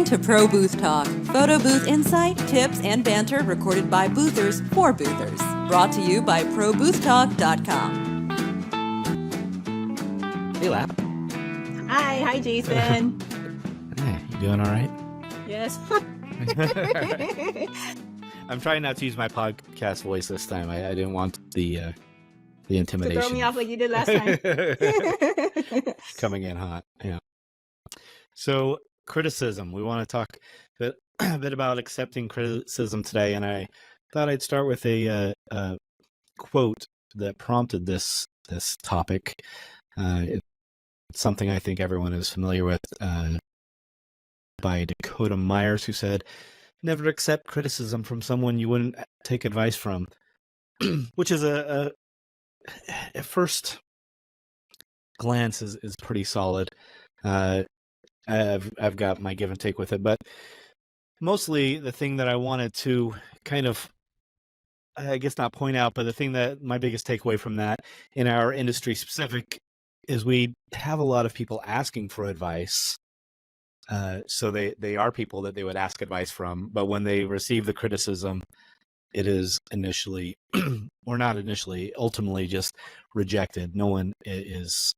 to Pro Booth Talk, photo booth insight, tips, and banter recorded by boothers for boothers. Brought to you by ProBoothTalk.com. Hey, Lap. Hi, Jason. Hey, you doing all right? Yes. I'm trying not to use my podcast voice this time. I didn't want the intimidation. To throw me off like you did last time. Coming in hot. Yeah. So criticism. We want to talk a bit about accepting criticism today, and I thought I'd start with a quote that prompted this topic. It's something I think everyone is familiar with, by Dakota Myers, who said, "Never accept criticism from someone you wouldn't take advice from," which is at first glance is pretty solid. I've got my give and take with it, but mostly the thing that I wanted to kind of, I guess not point out, but the thing that my biggest takeaway from that in our industry specific is we have a lot of people asking for advice. So they are people that they would ask advice from, but when they receive the criticism, it is initially, or not initially, ultimately just rejected. No one is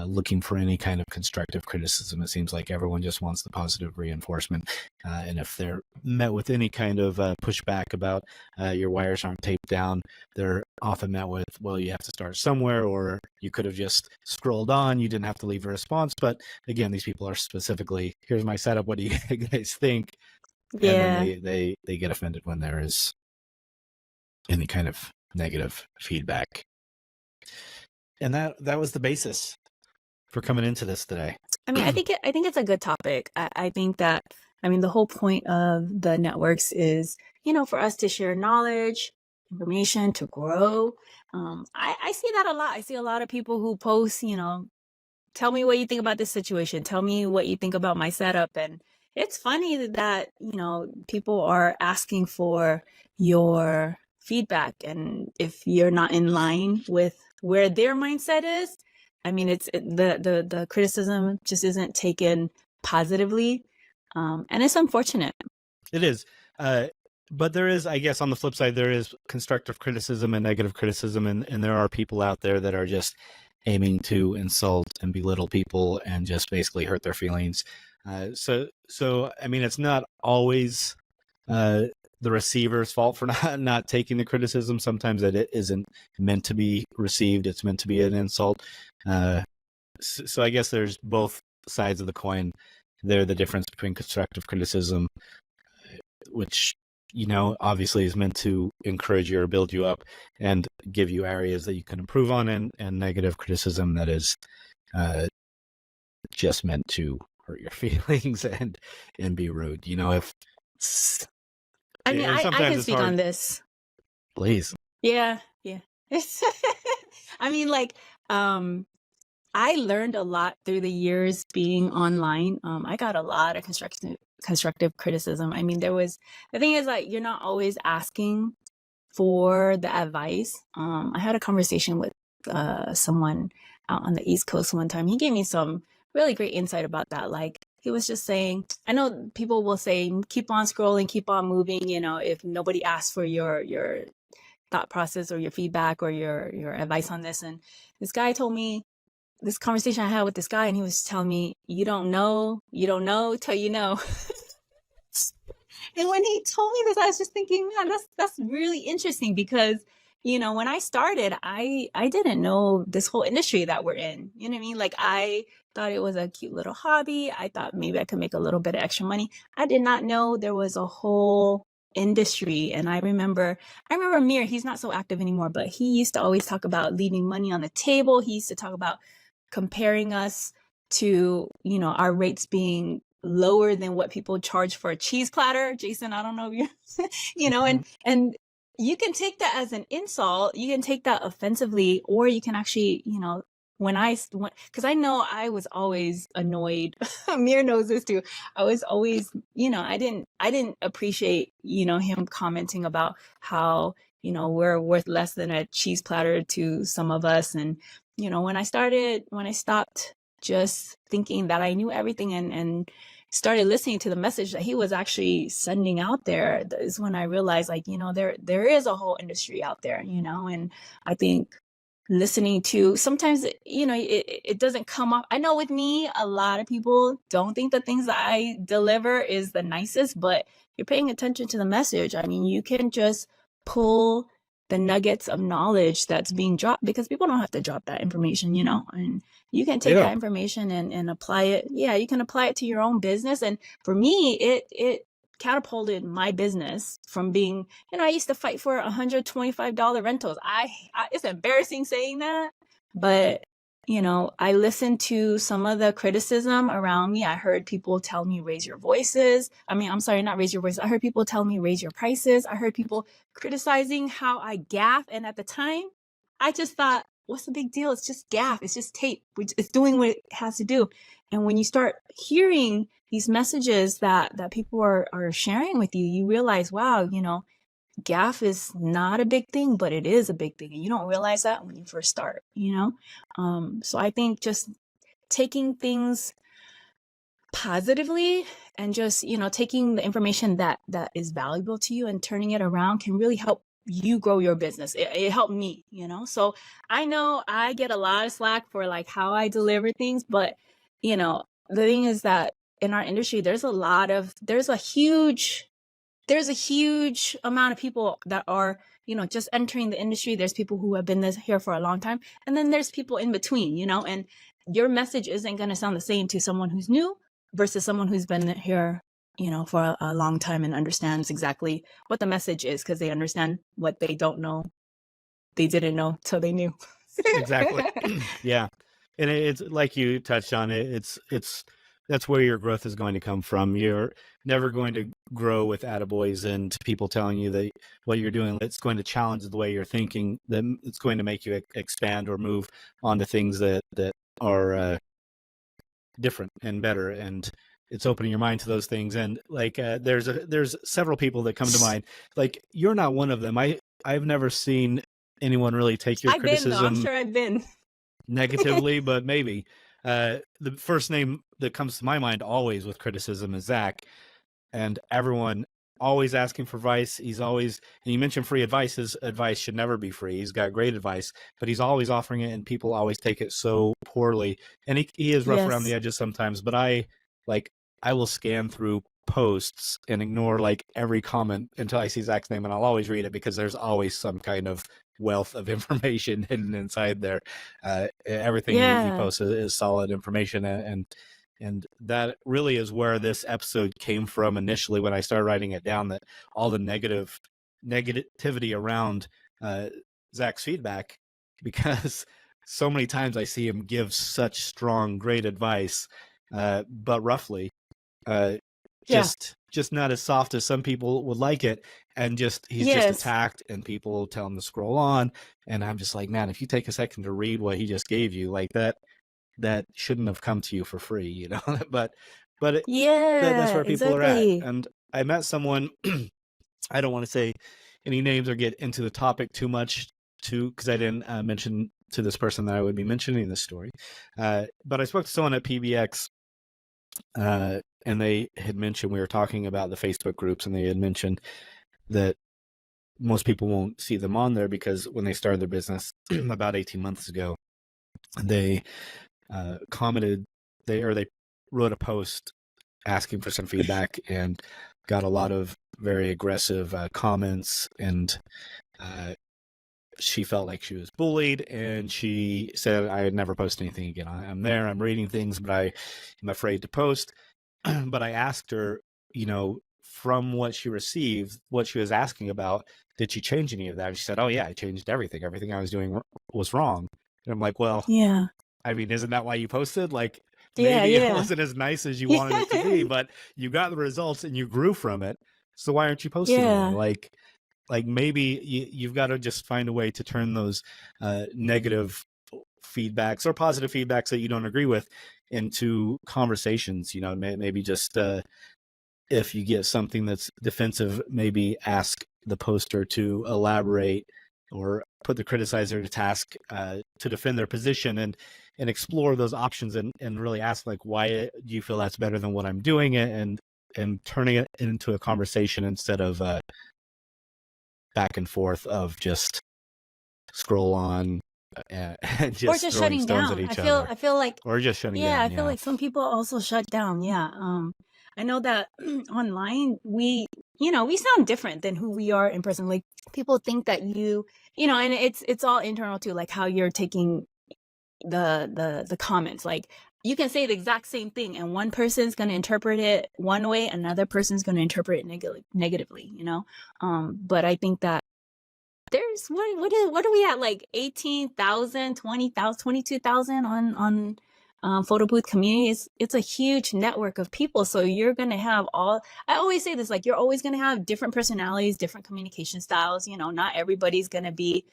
looking for any kind of constructive criticism. It seems like everyone just wants the positive reinforcement. And if they're met with any kind of pushback about your wires aren't taped down, they're often met with, well, you have to start somewhere, or you could have just scrolled on. You didn't have to leave a response. But again, these people are specifically, here's my setup. What do you guys think? Yeah. And then they get offended when there is any kind of negative feedback. And that was the basis for coming into this today. I mean, I think it's a good topic. I think that, the whole point of the networks is, for us to share knowledge, information, to grow. I see that a lot. I see a lot of people who post, tell me what you think about this situation. Tell me what you think about my setup. And it's funny that, people are asking for your feedback. And if you're not in line with where their mindset is, the criticism just isn't taken positively. And it's unfortunate. It is. But there is, I guess, on the flip side, there is constructive criticism and negative criticism. And there are people out there that are just aiming to insult and belittle people and just basically hurt their feelings. So it's not always the receiver's fault for not taking the criticism. Sometimes it isn't meant to be received. It's meant to be an insult. So I guess there's both sides of the coin there. The difference between constructive criticism, which, obviously is meant to encourage you or build you up and give you areas that you can improve on, and negative criticism that is just meant to hurt your feelings and be rude. I can speak on this. Please. Yeah. I learned a lot through the years being online. I got a lot of constructive criticism. The thing is, like, you're not always asking for the advice. I had a conversation with someone out on the East Coast one time. He gave me some really great insight about that. Like, he was just saying, I know people will say, keep on scrolling, keep on moving, if nobody asks for your thought process or your feedback or your advice on this. And this guy told me, this conversation I had with this guy, and he was telling me, you don't know till you know. And when he told me this, I was just thinking, man, that's really interesting, because, when I started, I didn't know this whole industry that we're in. You know what I mean? Like, I thought it was a cute little hobby. I thought maybe I could make a little bit of extra money. I did not know there was a whole industry. And I remember Mir, he's not so active anymore, but he used to always talk about leaving money on the table. He used to talk about comparing us to, our rates being lower than what people charge for a cheese platter. Jason, I don't know if you, and you can take that as an insult. You can take that offensively, or you can actually, because I know I was always annoyed. Mir knows this too. I was always, I didn't appreciate, him commenting about how, we're worth less than a cheese platter to some of us. And, when I stopped just thinking that I knew everything and started listening to the message that he was actually sending out there, is when I realized, like, there is a whole industry out there, and I think listening to, sometimes it doesn't come off. I know with me, a lot of people don't think the things that I deliver is the nicest, but you're paying attention to the message. I mean, you can just pull the nuggets of knowledge that's being dropped, because people don't have to drop that information, and you can They take that don't. information and apply it. Yeah, you can apply it to your own business. And for me, it catapulted my business from being, I used to fight for $125 rentals. It's embarrassing saying that, but I listened to some of the criticism around me. I heard people tell me, raise your voices. I mean, I'm sorry, not raise your voices. I heard people tell me, raise your prices. I heard people criticizing how I gaff. And at the time, I just thought, what's the big deal? It's just gaff. It's just tape. It's doing what it has to do. And when you start hearing these messages that people are sharing with you, you realize, wow, gaff is not a big thing, but it is a big thing. And you don't realize that when you first start, So I think just taking things positively and just, taking the information that is valuable to you and turning it around can really help you grow your business. It helped me, So I know I get a lot of slack for like how I deliver things, but the thing is that in our industry, there's a huge amount of people that are, just entering the industry. There's people who have been here for a long time. And then there's people in between, and your message isn't going to sound the same to someone who's new versus someone who's been here, for a long time and understands exactly what the message is, because they understand what they don't know. They didn't know till they knew. Exactly. Yeah. And it's like you touched on it. It's that's where your growth is going to come from. You're never going to grow with attaboys and people telling you that what you're doing, it's going to challenge the way you're thinking, that it's going to make you expand or move on to things that are different and better. And it's opening your mind to those things. And like, there's several people that come to mind. Like, you're not one of them. I've never seen anyone really take your criticism. I'm sure I've been negatively, but maybe. The first name that comes to my mind always with criticism is Zach, and everyone always asking for advice. He's always, and you mentioned free advice. His advice should never be free. He's got great advice, but he's always offering it, and people always take it so poorly. And he is rough around the edges sometimes, but I will scan through posts and ignore like every comment until I see Zach's name, and I'll always read it because there's always some kind of wealth of information hidden inside there. Everything he posts is solid information, and that really is where this episode came from initially when I started writing it down, that all the negativity around Zach's feedback, because so many times I see him give such strong, great advice, but roughly, just not as soft as some people would like it, and he's just attacked, and people tell him to scroll on, and I'm just like, man, if you take a second to read what he just gave you, like that shouldn't have come to you for free, but that's where people are at. And I met someone, I don't want to say any names or get into the topic too much because I didn't mention to this person that I would be mentioning this story, but I spoke to someone at PBX, and they had mentioned, we were talking about the Facebook groups, and they had mentioned that most people won't see them on there because when they started their business about 18 months ago, they commented, they wrote a post asking for some feedback and got a lot of very aggressive comments, and she felt like she was bullied, and she said, I would never post anything again. I'm there, I'm reading things, but I'm afraid to post. But I asked her, from what she received, what she was asking about, did she change any of that? And she said, oh yeah, I changed everything. Everything I was doing was wrong. And I'm like, well, yeah. I mean, isn't that why you posted? Like, maybe it wasn't as nice as you wanted it to be, but you got the results and you grew from it. So why aren't you posting more? Like maybe you've got to just find a way to turn those negative feedbacks or positive feedbacks that you don't agree with into conversations. Maybe just if you get something that's defensive, maybe ask the poster to elaborate or put the criticizer to task to defend their position, and and explore those options and really ask, like, why do you feel that's better than what I'm doing, and turning it into a conversation instead of back and forth of just scroll on and Or just just throwing shutting stones at down. each other, I feel like, or just shutting yeah, I down. feel Yeah. like some people also shut down. Yeah. I know that online we sound different than who we are in person. Like people think that and it's all internal too, like how you're taking the comments. Like you can say the exact same thing and one person's going to interpret it one way, another person's going to interpret it negatively, but I think that there's what are we at, like 18,000, 20,000, 22,000 on photo booth communities. It's a huge network of people, so you're going to have I always say this, like you're always going to have different personalities, different communication styles. Not everybody's going to be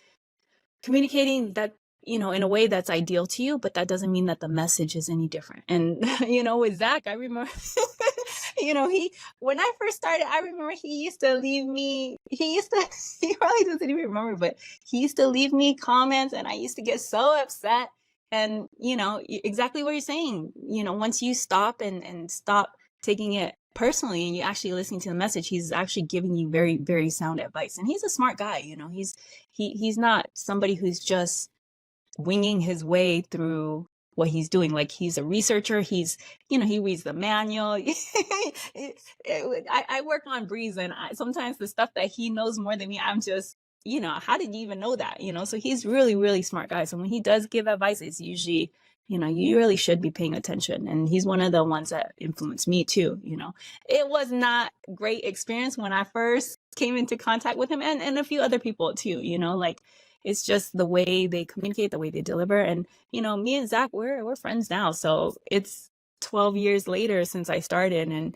communicating that in a way that's ideal to you, but that doesn't mean that the message is any different. And with Zach, I remember he when I first started, I remember he used to leave me he probably doesn't even remember, but he used to leave me comments and I used to get so upset. And exactly what you're saying, once you stop and stop taking it personally and you actually listening to the message, he's actually giving you very, very sound advice. And he's a smart guy. He's not somebody who's just winging his way through what he's doing. Like he's a researcher. He reads the manual. I work on Breeze, and sometimes the stuff that he knows more than me, I'm just, how did you even know that? So he's really, really smart guy. So when he does give advice, it's usually, you really should be paying attention. And he's one of the ones that influenced me too. It was not great experience when I first came into contact with him, and a few other people too, like it's just the way they communicate, the way they deliver. And, me and Zach, we're friends now. So it's 12 years later since I started. And,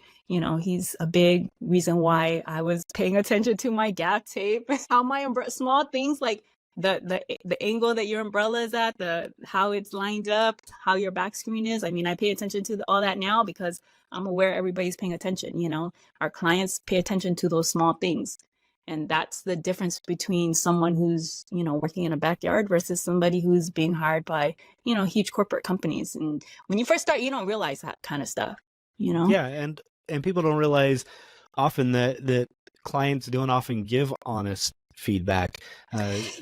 he's a big reason why I was paying attention to my gap tape, how my small things like the angle that your umbrella is at, how it's lined up, how your back screen is. I mean, I pay attention to all that now because I'm aware everybody's paying attention. Our clients pay attention to those small things. And that's the difference between someone who's, working in a backyard versus somebody who's being hired by, huge corporate companies. And when you first start, you don't realize that kind of stuff, Yeah, and people don't realize often that clients don't often give honest feedback.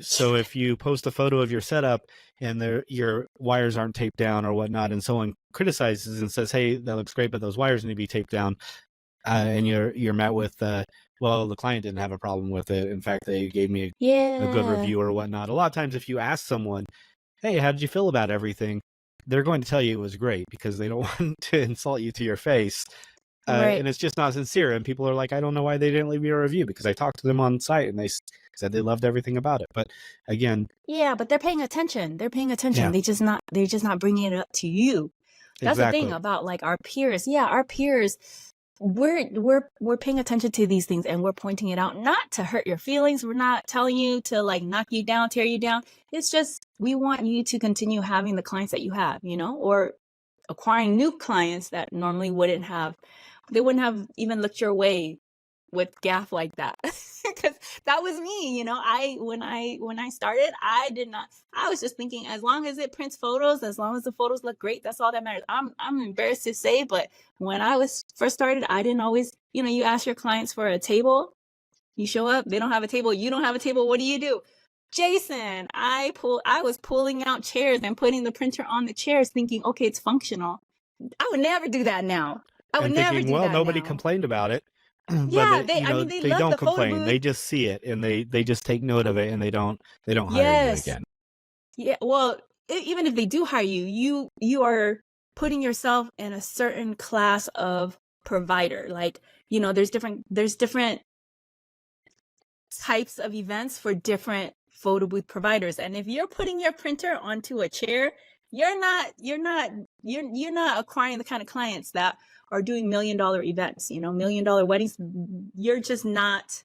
So if you post a photo of your setup and your wires aren't taped down or whatnot, and someone criticizes and says, "Hey, that looks great, but those wires need to be taped down," and you're met with, well, the client didn't have a problem with it. In fact, they gave me a good review or whatnot. A lot of times, if you ask someone, "Hey, how did you feel about everything?" they're going to tell you it was great because they don't want to insult you to your face. Right. And it's just not sincere. And people are like, I don't know why they didn't leave me a review, because I talked to them on site and they said they loved everything about it. But again, Yeah, but they're paying attention. They're paying attention. Yeah. They're just not bringing it up to you. That's the thing about like our peers. Yeah, our peers, we're paying attention to these things and we're pointing it out, not to hurt your feelings. We're not telling you to like knock you down, tear you down. It's just we want you to continue having the clients that you have, or acquiring new clients that normally wouldn't have even looked your way with gaff like that. Because that was me, when I started, I was just thinking, as long as it prints photos, as long as the photos look great, that's all that matters. I'm embarrassed to say, but when I was first started, I didn't always, you ask your clients for a table, you show up, they don't have a table, you don't have a table, what do? Jason, I was pulling out chairs and putting the printer on the chairs thinking, okay, it's functional. I would never do that now. I would and never thinking, do well, that nobody now. complained about it. Yeah, But they love don't the photo complain. booth. They just see it and they just take note of it, and they don't hire you Yes. again. Yeah, well, even if they do hire you, you are putting yourself in a certain class of provider. Like, there's different types of events for different photo booth providers. And if you're putting your printer onto a chair, you're not acquiring the kind of clients that are doing $1 million events, $1 million weddings. You're just not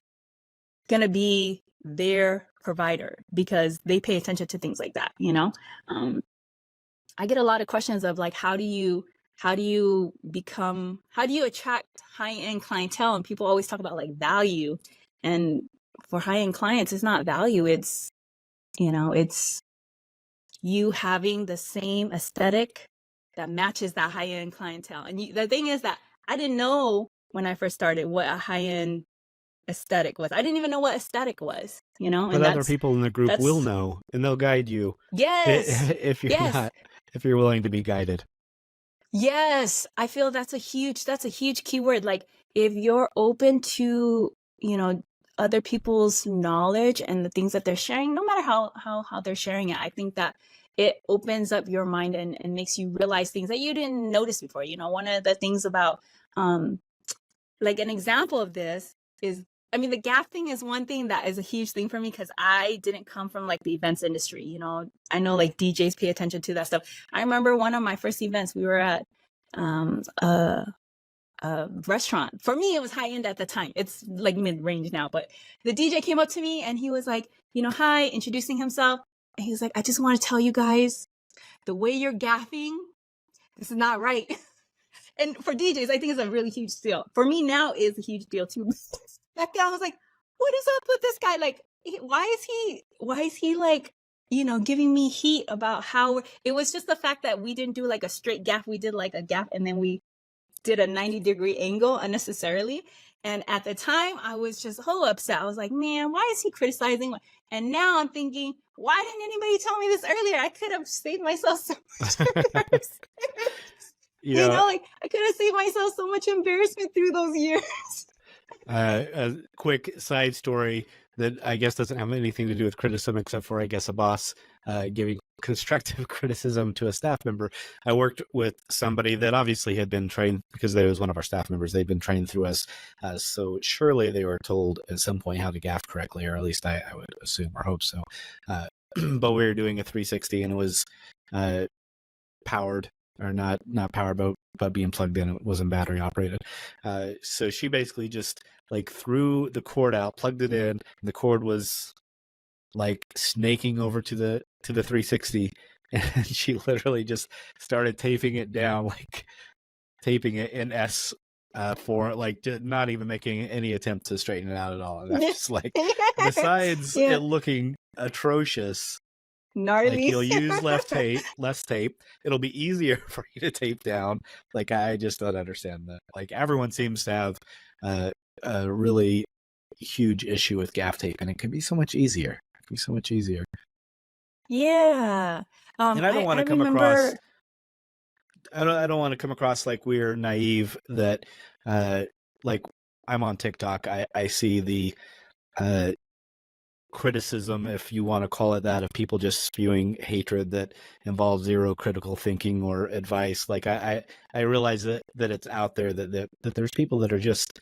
gonna be their provider because they pay attention to things like that. I get a lot of questions of like, how do you attract high-end clientele? And people always talk about like value, and for high-end clients, it's not value, it's you having the same aesthetic that matches that high-end clientele. And the thing is that I didn't know when I first started what a high-end aesthetic was. I didn't even know what aesthetic was, But and other people in the group will that's know, and they'll guide you yes, if you're yes, not, if you're willing to be guided. yes. I feel that's a huge keyword. Like if you're open to, other people's knowledge and the things that they're sharing, no matter how they're sharing it, I think that it opens up your mind and makes you realize things that you didn't notice before. One of the things about like an example of this is, I mean, the gap thing is one thing that is a huge thing for me because I didn't come from like the events industry. I know like DJs pay attention to that stuff. I remember one of my first events, we were at a restaurant. For me, it was high end at the time. It's like mid range now, but the DJ came up to me and he was like, hi, introducing himself. And he was like, I just want to tell you guys, the way you're gaffing, this is not right. And for DJs, I think it's a really huge deal. For me now, it's a huge deal too. Back then, I was like, what is up with this guy? Like, why is he like, giving me heat about how it was just the fact that we didn't do like a straight gaff. We did like a gaff and then we did a 90-degree angle unnecessarily. And at the time, I was just so upset. I was like, man, why is he criticizing? And now I'm thinking, why didn't anybody tell me this earlier? I could have saved myself so much. Like I could have saved myself so much embarrassment through those years. A quick side story that I guess doesn't have anything to do with criticism, except for, I guess, a boss giving constructive criticism to a staff member. I worked with somebody that obviously had been trained, because they was one of our staff members. They'd been trained through us. So surely they were told at some point how to gaff correctly, or at least I would assume or hope so. But we were doing a 360 and it was powered, or not powered, but being plugged in. It wasn't battery operated. So she basically just like threw the cord out, plugged it in, and the cord was like snaking over to the 360, and she literally just started taping it down, like taping it in S for like not even making any attempt to straighten it out at all. And that's just like, besides it looking atrocious, gnarly. like you'll use less tape. It'll be easier for you to tape down. Like I just don't understand that. Like everyone seems to have a really huge issue with gaff tape, and it can be so much easier. It can be so much easier. Yeah. And I don't want to come across. I don't want to come across like we're naive. That like I'm on TikTok. I see the criticism, if you want to call it that, of people just spewing hatred that involves zero critical thinking or advice. Like I realize that it's out there, that there's people that are just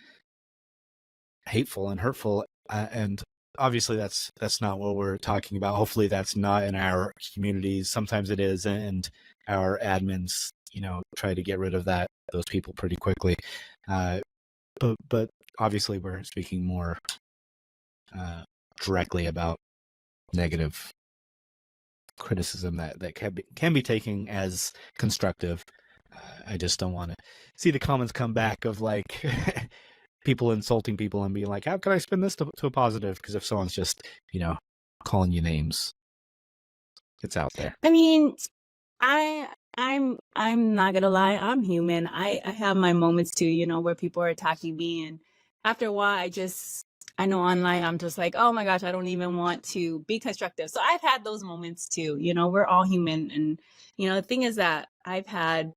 hateful and hurtful, and obviously that's not what we're talking about. Hopefully that's not in our communities. Sometimes it is, and our admins, try to get rid of those people pretty quickly. But obviously we're speaking more directly about negative criticism that can be taken as constructive. I just don't want to see the comments come back of like people insulting people and being like, how can I spin this to a positive? Because if someone's just, calling you names, it's out there. I mean, I'm not gonna lie, I'm human. I have my moments too, where people are attacking me, and after a while I know online I'm just like, oh my gosh, I don't even want to be constructive. So I've had those moments too. We're all human, and the thing is that I've had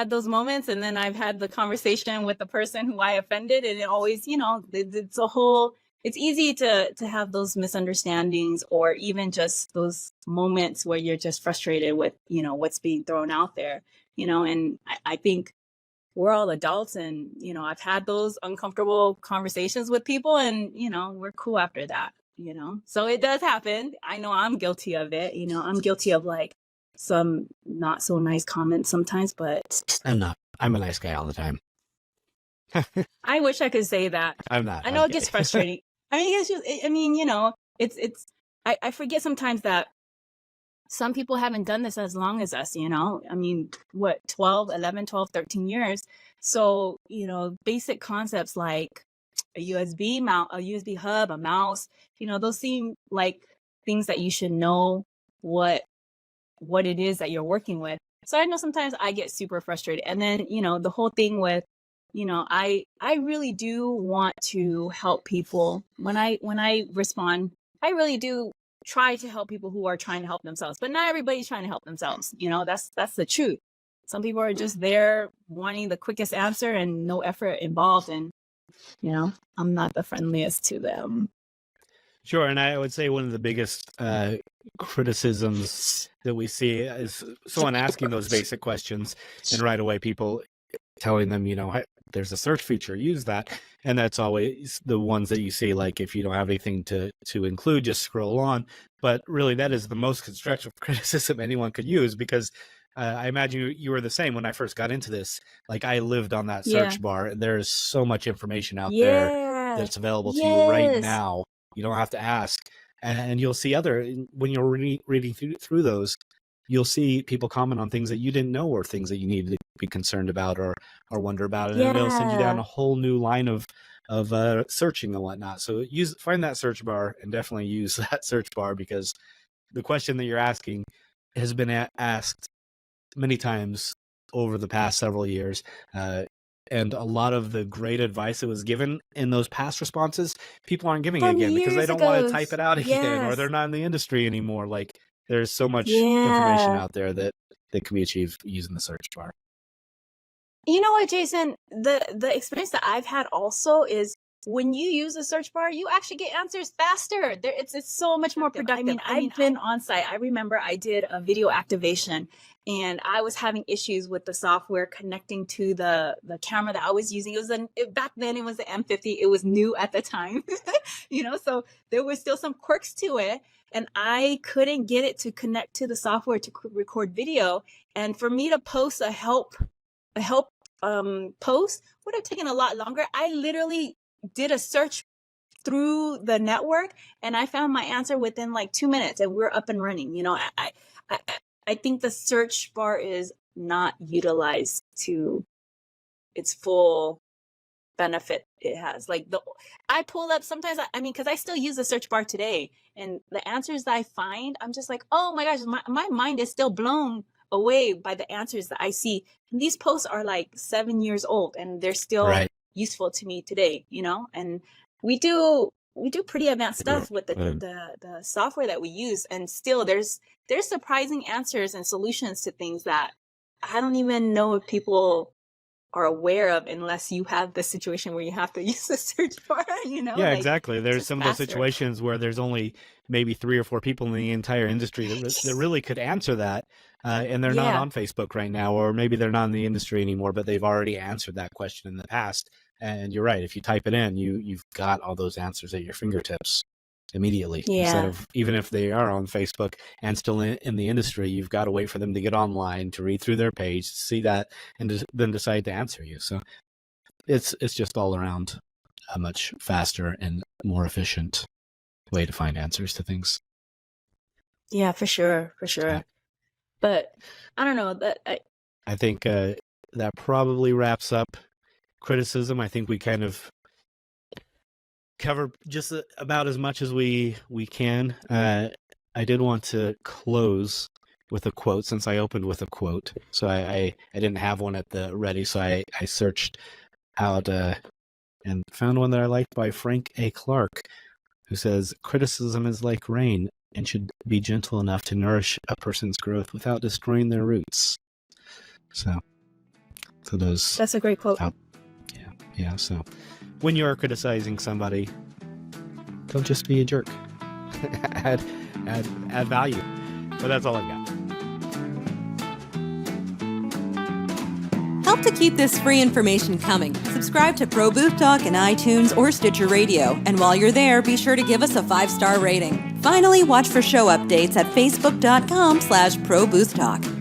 those moments, and then I've had the conversation with the person who I offended, and it always, it's easy to have those misunderstandings, or even just those moments where you're just frustrated with, what's being thrown out there, and I think we're all adults, and, I've had those uncomfortable conversations with people, and, we're cool after that, so it does happen. I know I'm guilty of it. I'm guilty of like some not so nice comments sometimes, but I'm not. I'm a nice guy all the time. I wish I could say that. I'm not. I know it gets frustrating. I mean, it's just, it's, I forget sometimes that some people haven't done this as long as us, I mean, what, 11, 12, 13 years. So, basic concepts like a USB mount, a USB hub, a mouse, those seem like things that you should know what it is that you're working with. So I know sometimes I get super frustrated. And then, the whole thing with, I really do want to help people. When I respond, I really do try to help people who are trying to help themselves. But not everybody's trying to help themselves. That's the truth. Some people are just there wanting the quickest answer and no effort involved. And, I'm not the friendliest to them. Sure, and I would say one of the biggest criticisms that we see is someone asking those basic questions, and right away people telling them, "Hey, there's a search feature, use that." And that's always the ones that you see, like if you don't have anything to include, just scroll on. But really, that is the most constructive criticism anyone could use, because I imagine you were the same when I first got into this. Like, I lived on that search bar. There's so much information out there that's available to you right now. You don't have to ask. And you'll see when you're reading through those, you'll see people comment on things that you didn't know, or things that you need to be concerned about or wonder about. And then they'll send you down a whole new line of searching and whatnot. So find that search bar and definitely use that search bar, because the question that you're asking has been asked many times over the past several years. And a lot of the great advice that was given in those past responses, people aren't giving it again because they don't want to type it out again, or they're not in the industry anymore. Like, there's so much information out there that can be achieved using the search bar. You know what, Jason? The experience that I've had also is when you use a search bar, you actually get answers faster. It's so much more productive. I've been on site. I remember I did a video activation, and I was having issues with the software connecting to the camera that I was using. Back then it was the M50. It was new at the time, so there was still some quirks to it, and I couldn't get it to connect to the software to record video. And for me to post a help post would have taken a lot longer. I literally did a search through the network, and I found my answer within like 2 minutes, and we're up and running. I think the search bar is not utilized to its full benefit it has. Like, I pull up sometimes, because I still use the search bar today, and the answers that I find, I'm just like, oh my gosh, my mind is still blown away by the answers that I see. And these posts are like 7 years old, and they're still useful to me today, and we do pretty advanced stuff with the software that we use, and still there's surprising answers and solutions to things that I don't even know if people are aware of, unless you have the situation where you have to use the search bar, Yeah, exactly. There's some of those situations where there's only maybe 3 or 4 people in the entire industry that really could answer that. And they're not on Facebook right now, or maybe they're not in the industry anymore, but they've already answered that question in the past. And you're right. If you type it in, you've got all those answers at your fingertips immediately. Instead of, even if they are on Facebook and still in the industry, you've got to wait for them to get online to read through their page, see that, and then decide to answer you. So it's just all around a much faster and more efficient way to find answers to things. Yeah, for sure. Yeah. But I don't know that I think that probably wraps up criticism. I think we kind of cover just about as much as we can. I did want to close with a quote, since I opened with a quote. So I didn't have one at the ready, so I searched out and found one that I liked by Frank A. Clark, who says, "Criticism is like rain and should be gentle enough to nourish a person's growth without destroying their roots." So that's a great quote. Yeah. So when you are criticizing somebody, don't just be a jerk. add value. But that's all I've got. Help to keep this free information coming. Subscribe to Pro Booth Talk in iTunes or Stitcher Radio. And while you're there, be sure to give us a 5-star rating. Finally, watch for show updates at facebook.com/ProBoothTalk.